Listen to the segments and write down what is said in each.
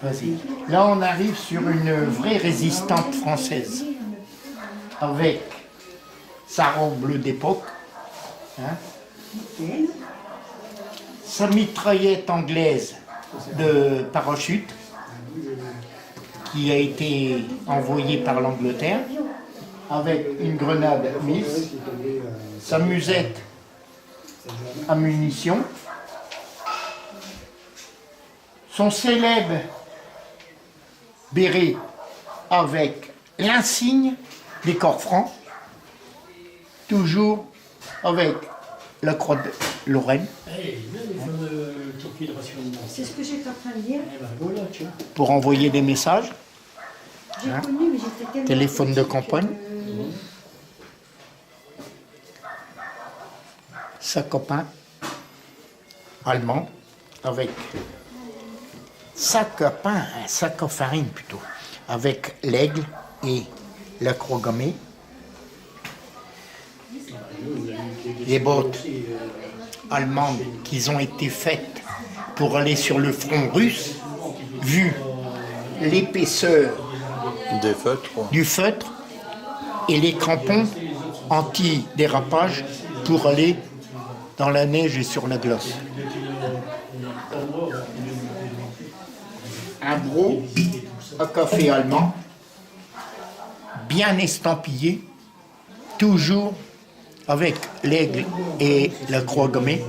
Vas-y. Là, on arrive sur une vraie résistante française, avec sa robe bleue d'époque, hein, sa mitraillette anglaise de parachute, qui a été envoyée par l'Angleterre, avec une grenade mise, sa musette à munitions, son célèbre béret avec l'insigne des corps francs, toujours avec la croix de Lorraine. C'est ce que j'étais en train de dire. Pour envoyer des messages. J'ai connu, mais j'étais tellement Téléphone de campagne. Sa copain allemand avec sac à pain, un sac à farine plutôt, avec l'aigle et la croix gammée. Les bottes allemandes qui ont été faites pour aller sur le front russe, vu l'épaisseur du feutre et les crampons anti-dérapage pour aller dans la neige et sur la glace. Un gros à café allemand, bien estampillé, toujours avec l'aigle et la croix gammée.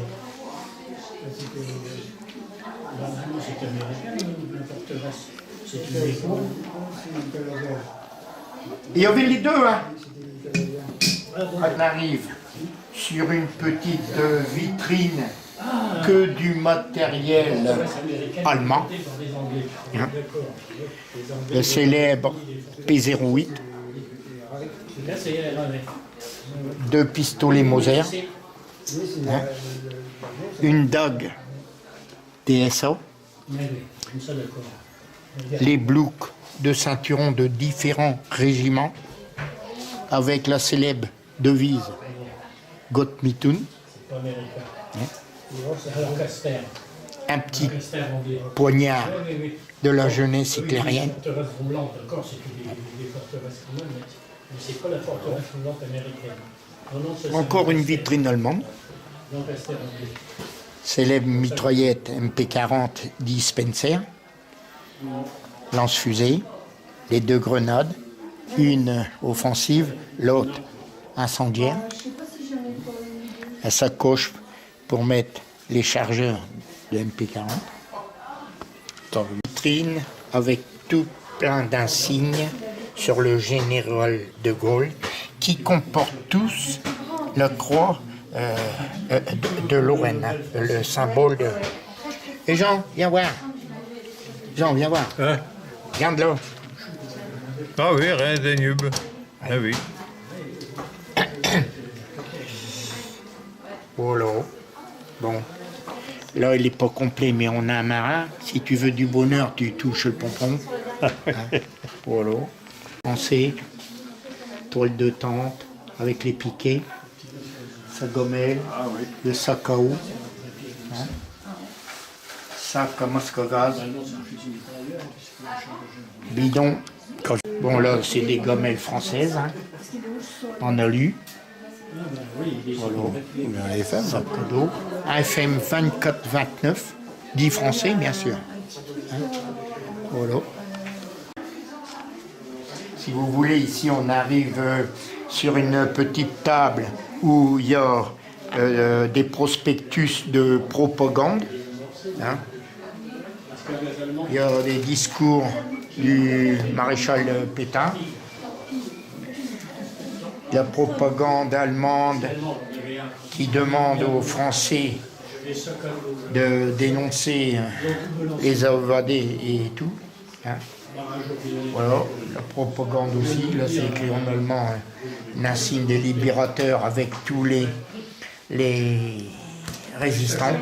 Il y avait les deux, hein. On arrive sur une petite vitrine que du matériel allemand. Hein. Le célèbre P08. 2 pistolets Moser. Hein. Une dague DSO. Les blouks de ceinturons de différents régiments avec la célèbre devise Gott mit uns. Un petit poignard de la jeunesse hitlérienne. Encore une vitrine allemande. Célèbre mitraillette MP40 dit Spencer. Lance-fusée, les 2 grenades, une offensive, l'autre incendiaire. La sacoche pour mettre les chargeurs de MP40. Vitrine avec tout plein d'insignes sur le général de Gaulle qui comportent tous la croix de Lorraine, hein, le symbole de... Et Jean, viens voir. Jean, viens voir. Hein? Regarde là. Ah oui, rien de nub. Ah oui. Voilà. Bon. Là, il n'est pas complet, mais on a un marin. Si tu veux du bonheur, tu touches le pompon. Hein. Voilà. Pensez, toile de tente avec les piquets, sa gommelle, le sac à eau, hein. Sac à masque à gaz, bidon. Bon, là, c'est des gommelles françaises, hein, en alu. Voilà. Un FM. Sac à dos. Un FM 24-29, dit français, bien sûr. Hein. Voilà. Si vous voulez, ici, on arrive sur une petite table où il y a des prospectus de propagande. Hein. Il y a des discours du maréchal Pétain. La propagande allemande qui demande aux Français de dénoncer les évadés et tout. Hein. Voilà, la propagande aussi. Là, c'est écrit en allemand, un insigne des libérateurs avec tous les résistants.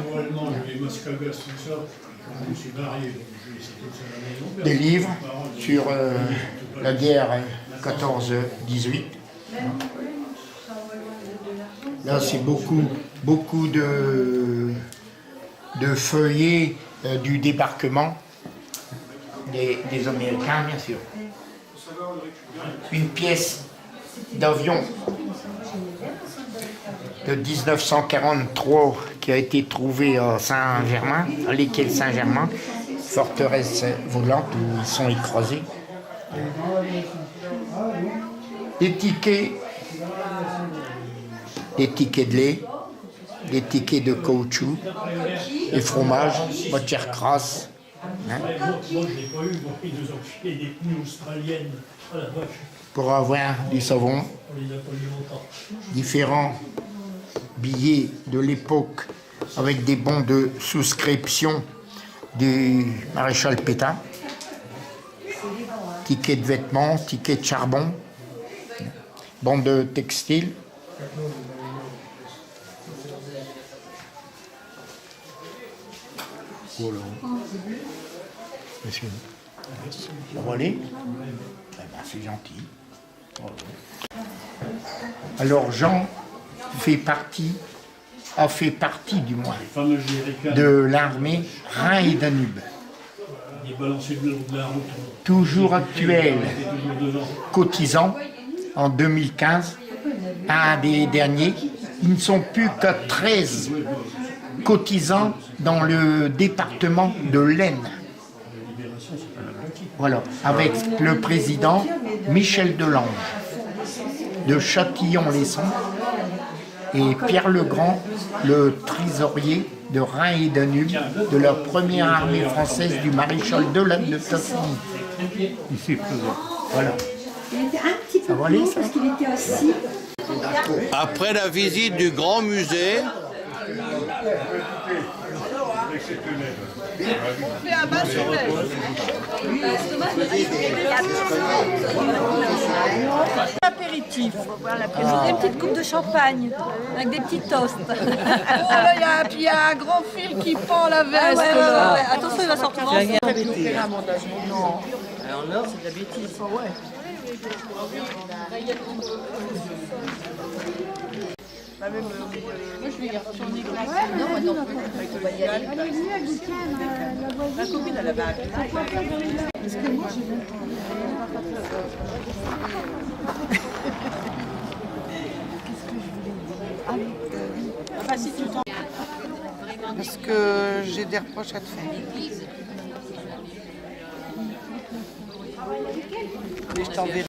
Des livres sur la guerre 14-18. Là, c'est beaucoup de feuillets du débarquement. des Américains, bien sûr. Une pièce d'avion de 1943 qui a été trouvée à Saint-Germain, à l'équelle Saint-Germain, forteresse volante où ils sont écrasés. Des tickets de lait, des tickets de caoutchouc, des fromages, matière grasse. Hein, Moi, je l'ai pas eu, moi, ils nous ont filé des tenues australiennes. Oh la vache, pour avoir du savon, on les a pas eu longtemps. différents billets de l'époque avec des bons de souscription du maréchal Pétain, tickets de vêtements, tickets de charbon, bons de textile. Voilà. Monsieur, ça va aller? Eh ben, c'est gentil. Alors Jean a fait partie du moins Les fameux jerrycans, de l'armée Rhin et Danube, ils balançaient le long de la route. toujours actuel, Ils étaient toujours devant. cotisant en 2015, un des derniers. Ils ne sont plus qu'à 13 cotisants dans le département de l'Aisne. Voilà, avec le président Michel Delange de Châtillon-les-Sons et Pierre Legrand, le trésorier de Rhin et Danube de la première armée française du maréchal Delanne de Tassigny. Ici présent. Voilà. Il était un petit peu va aller, plus ça parce qu'il était assis. Après la visite du grand musée, Apéritif. Une petite coupe de champagne avec des petits toasts. Oh là, il y a un grand fil qui pend la veste. Ouais. Attention, il va sortir en Non. En or, c'est de la bêtise. Ma copine, elle avait un Parce que j'ai des reproches à te faire. Mais je t'enverrai.